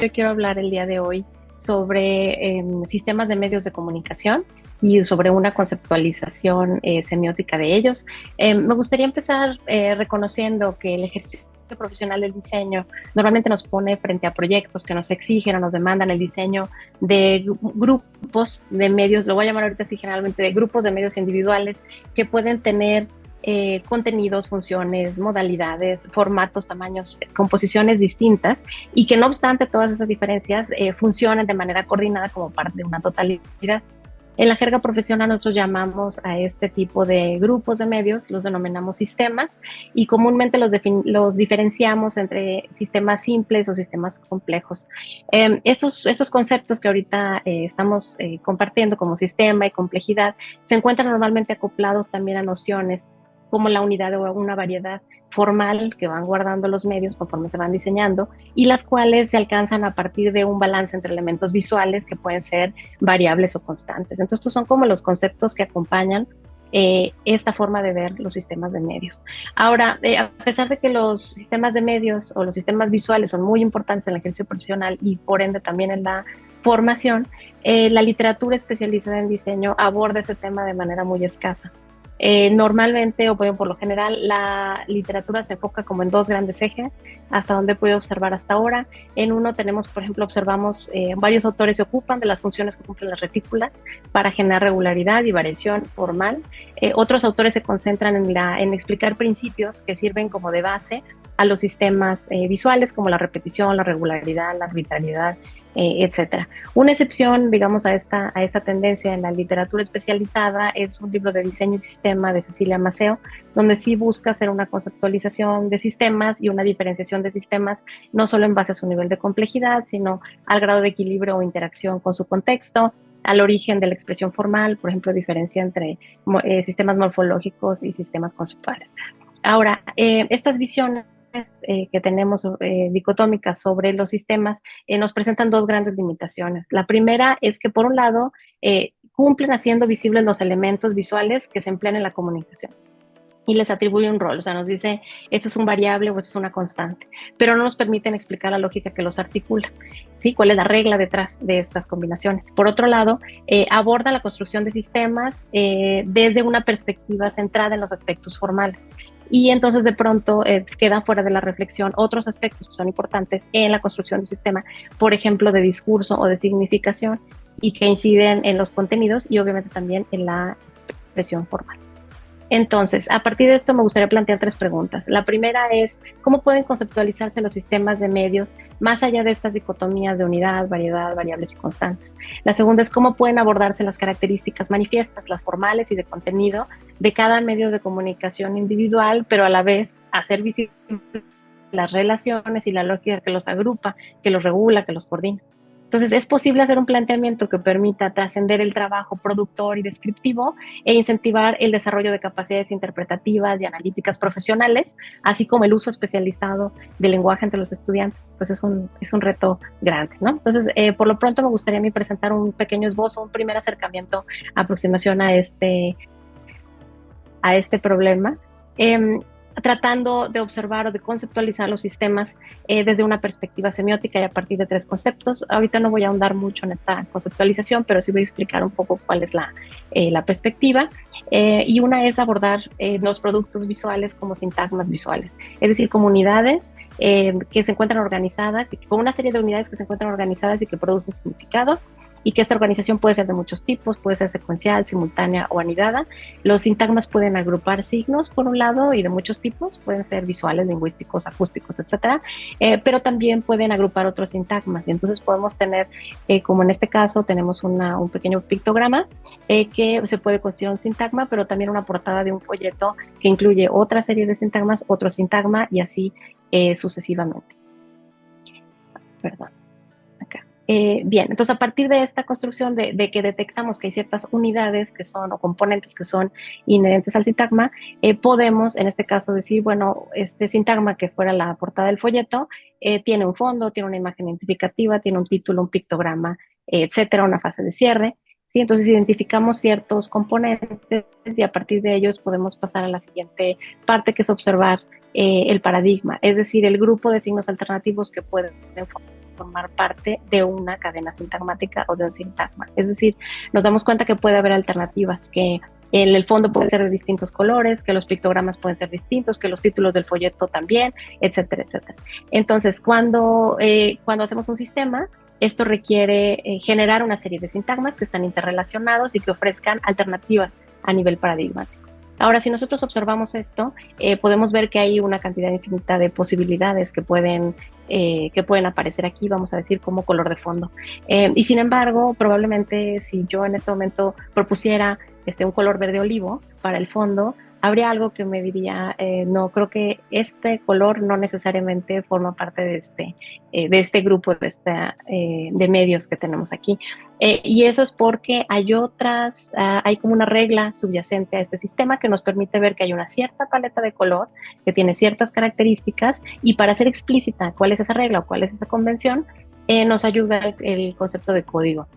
Yo quiero hablar el día de hoy sobre sistemas de medios de comunicación y sobre una conceptualización semiótica de ellos. Me gustaría empezar reconociendo que el ejercicio profesional del diseño normalmente nos pone frente a proyectos que nos exigen o nos demandan el diseño de grupos de medios, lo voy a llamar ahorita así generalmente, de grupos de medios individuales que pueden tener contenidos, funciones, modalidades, formatos, tamaños, composiciones distintas y que no obstante todas esas diferencias funcionen de manera coordinada como parte de una totalidad. En la jerga profesional nosotros llamamos a este tipo de grupos de medios, los denominamos sistemas y comúnmente los diferenciamos entre sistemas simples o sistemas complejos. Estos conceptos que ahorita estamos compartiendo como sistema y complejidad se encuentran normalmente acoplados también a nociones como la unidad o una variedad formal que van guardando los medios conforme se van diseñando y las cuales se alcanzan a partir de un balance entre elementos visuales que pueden ser variables o constantes. Entonces, estos son como los conceptos que acompañan esta forma de ver los sistemas de medios. Ahora, a pesar de que los sistemas de medios o los sistemas visuales son muy importantes en el ejercicio profesional y por ende también en la formación, la literatura especializada en diseño aborda ese tema de manera muy escasa. Normalmente, o bueno, por lo general, la literatura se enfoca como en dos grandes ejes, hasta donde puedo observar hasta ahora. En uno tenemos, por ejemplo, observamos varios autores se ocupan de las funciones que cumplen las retículas para generar regularidad y variación formal. Otros autores se concentran en explicar principios que sirven como de base a los sistemas visuales, como la repetición, la regularidad, la arbitrariedad, etcétera. Una excepción, digamos, a esta tendencia en la literatura especializada es un libro de diseño y sistema de Cecilia Maceo, donde sí busca hacer una conceptualización de sistemas y una diferenciación de sistemas, no solo en base a su nivel de complejidad, sino al grado de equilibrio o interacción con su contexto, al origen de la expresión formal, por ejemplo, diferencia entre sistemas morfológicos y sistemas conceptuales. Ahora, estas visiones que tenemos dicotómicas sobre los sistemas nos presentan dos grandes limitaciones. La primera es que, por un lado, cumplen haciendo visibles los elementos visuales que se emplean en la comunicación y les atribuye un rol, o sea, nos dice, este es un variable o esta es una constante, pero no nos permiten explicar la lógica que los articula, ¿sí? ¿Cuál es la regla detrás de estas combinaciones? Por otro lado, aborda la construcción de sistemas desde una perspectiva centrada en los aspectos formales. Y entonces de pronto quedan fuera de la reflexión otros aspectos que son importantes en la construcción de un sistema, por ejemplo, de discurso o de significación, y que inciden en los contenidos y obviamente también en la expresión formal. Entonces, a partir de esto me gustaría plantear tres preguntas. La primera es, ¿cómo pueden conceptualizarse los sistemas de medios más allá de estas dicotomías de unidad, variedad, variables y constantes? La segunda es, ¿cómo pueden abordarse las características manifiestas, las formales y de contenido de cada medio de comunicación individual, pero a la vez hacer visibles las relaciones y la lógica que los agrupa, que los regula, que los coordina? Entonces, es posible hacer un planteamiento que permita trascender el trabajo productor y descriptivo e incentivar el desarrollo de capacidades interpretativas y analíticas profesionales, así como el uso especializado del lenguaje entre los estudiantes. Pues es un reto grande, ¿no? Entonces, por lo pronto me gustaría a mí presentar un pequeño esbozo, un primer acercamiento, aproximación a este problema. Tratando de observar o de conceptualizar los sistemas desde una perspectiva semiótica y a partir de tres conceptos. Ahorita no voy a ahondar mucho en esta conceptualización, pero sí voy a explicar un poco cuál es la perspectiva. Y una es abordar los productos visuales como sintagmas visuales, es decir, como unidades que se encuentran organizadas, y con una serie de unidades que se encuentran organizadas y que producen significado, y que esta organización puede ser de muchos tipos, puede ser secuencial, simultánea o anidada. Los sintagmas pueden agrupar signos, por un lado, y de muchos tipos, pueden ser visuales, lingüísticos, acústicos, etcétera, pero también pueden agrupar otros sintagmas, y entonces podemos tener, como en este caso, tenemos un pequeño pictograma que se puede considerar un sintagma, pero también una portada de un folleto que incluye otra serie de sintagmas, otro sintagma, y así sucesivamente. Perdón. Bien, entonces a partir de esta construcción de que detectamos que hay ciertas unidades que son o componentes que son inherentes al sintagma, podemos en este caso decir, bueno, este sintagma que fuera la portada del folleto tiene un fondo, tiene una imagen identificativa, tiene un título, un pictograma, etcétera, una fase de cierre. ¿Sí? Entonces identificamos ciertos componentes y a partir de ellos podemos pasar a la siguiente parte, que es observar el paradigma, es decir, el grupo de signos alternativos que pueden formar parte de una cadena sintagmática o de un sintagma. Es decir, nos damos cuenta que puede haber alternativas, que el fondo puede ser de distintos colores, que los pictogramas pueden ser distintos, que los títulos del folleto también, etcétera, etcétera. Entonces, cuando hacemos un sistema, esto requiere generar una serie de sintagmas que están interrelacionados y que ofrezcan alternativas a nivel paradigmático. Ahora, si nosotros observamos esto, podemos ver que hay una cantidad infinita de posibilidades que pueden aparecer aquí, vamos a decir, como color de fondo. Y sin embargo, probablemente si yo en este momento propusiera un color verde olivo para el fondo, habría algo que me diría, no, creo que este color no necesariamente forma parte de este grupo de medios que tenemos aquí. Y eso es porque hay como una regla subyacente a este sistema que nos permite ver que hay una cierta paleta de color que tiene ciertas características, y para ser explícita cuál es esa regla o cuál es esa convención, nos ayuda el concepto de código,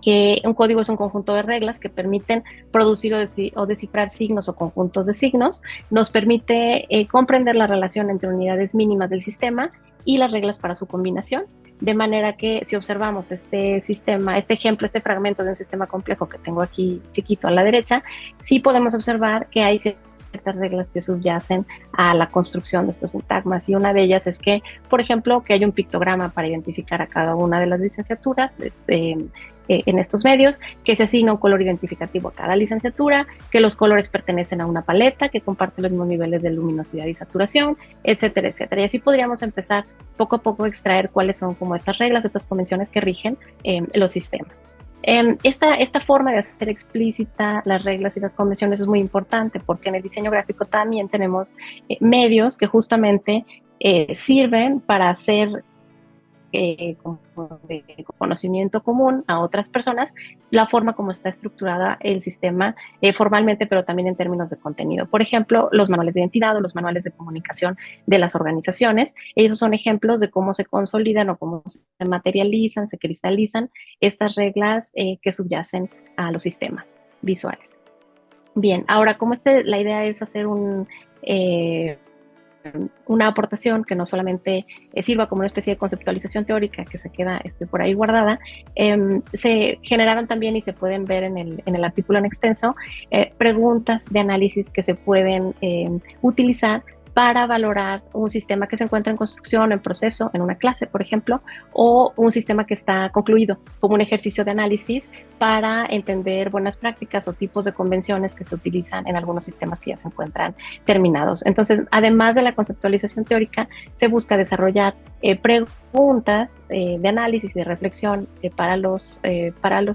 que un código es un conjunto de reglas que permiten producir o descifrar signos o conjuntos de signos, nos permite comprender la relación entre unidades mínimas del sistema y las reglas para su combinación, de manera que si observamos este sistema, este ejemplo, este fragmento de un sistema complejo que tengo aquí chiquito a la derecha, sí podemos observar que hay ciertas reglas que subyacen a la construcción de estos sintagmas, y una de ellas es que, por ejemplo, que hay un pictograma para identificar a cada una de las licenciaturas en estos medios, que se asigna un color identificativo a cada licenciatura, que los colores pertenecen a una paleta que comparte los mismos niveles de luminosidad y saturación, etcétera, etcétera. Y así podríamos empezar poco a poco a extraer cuáles son como estas reglas, estas convenciones que rigen los sistemas. Esta forma de hacer explícita las reglas y las convenciones es muy importante, porque en el diseño gráfico también tenemos medios que justamente sirven para hacer como de conocimiento común a otras personas la forma como está estructurada el sistema formalmente, pero también en términos de contenido. Por ejemplo, los manuales de identidad o los manuales de comunicación de las organizaciones, esos son ejemplos de cómo se consolidan o cómo se materializan, se cristalizan estas reglas que subyacen a los sistemas visuales. Bien, ahora, como la idea es hacer una aportación que no solamente sirva como una especie de conceptualización teórica que se queda por ahí guardada, se generaron también, y se pueden ver en el artículo en extenso, preguntas de análisis que se pueden utilizar para valorar un sistema que se encuentra en construcción, en proceso, en una clase, por ejemplo, o un sistema que está concluido, como un ejercicio de análisis para entender buenas prácticas o tipos de convenciones que se utilizan en algunos sistemas que ya se encuentran terminados. Entonces, además de la conceptualización teórica, se busca desarrollar preguntas de análisis y de reflexión para los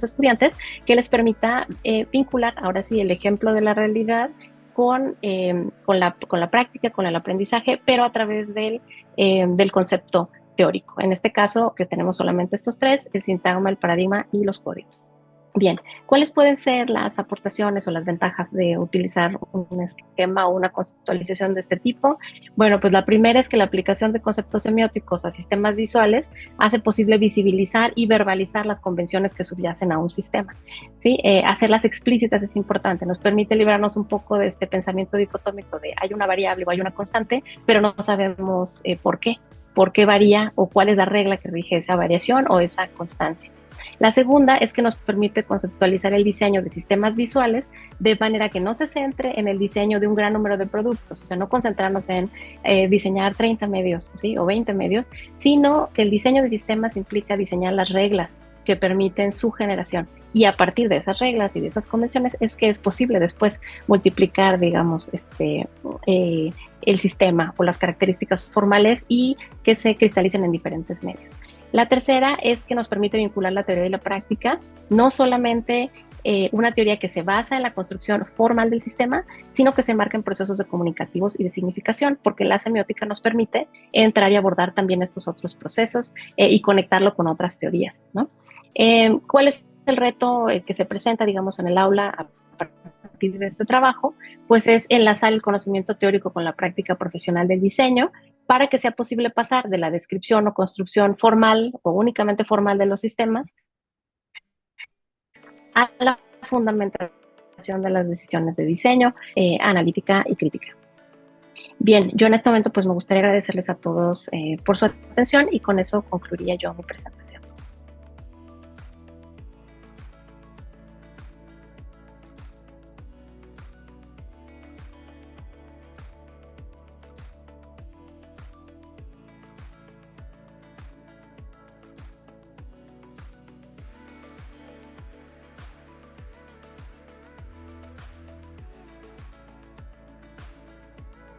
estudiantes, que les permita vincular, ahora sí, el ejemplo de la realidad con la práctica, con el aprendizaje, pero a través del concepto teórico. En este caso, que tenemos solamente estos tres: el sintagma, el paradigma y los códigos. Bien, ¿cuáles pueden ser las aportaciones o las ventajas de utilizar un esquema o una conceptualización de este tipo? Bueno, pues la primera es que la aplicación de conceptos semióticos a sistemas visuales hace posible visibilizar y verbalizar las convenciones que subyacen a un sistema, ¿sí? Hacerlas explícitas es importante, nos permite librarnos un poco de este pensamiento dicotómico de hay una variable o hay una constante, pero no sabemos por qué varía o cuál es la regla que rige esa variación o esa constancia. La segunda es que nos permite conceptualizar el diseño de sistemas visuales de manera que no se centre en el diseño de un gran número de productos, o sea, no concentrarnos en diseñar 30 medios, ¿sí? O 20 medios, sino que el diseño de sistemas implica diseñar las reglas que permiten su generación. Y a partir de esas reglas y de esas convenciones es que es posible después multiplicar, digamos, el sistema o las características formales y que se cristalicen en diferentes medios. La tercera es que nos permite vincular la teoría y la práctica, no solamente una teoría que se basa en la construcción formal del sistema, sino que se enmarca en procesos de comunicativos y de significación, porque la semiótica nos permite entrar y abordar también estos otros procesos y conectarlo con otras teorías, ¿no? ¿Cuál es el reto que se presenta, digamos, en el aula a partir de este trabajo? Pues es enlazar el conocimiento teórico con la práctica profesional del diseño, para que sea posible pasar de la descripción o construcción formal o únicamente formal de los sistemas a la fundamentación de las decisiones de diseño, analítica y crítica. Bien, yo en este momento pues me gustaría agradecerles a todos por su atención y con eso concluiría yo mi presentación.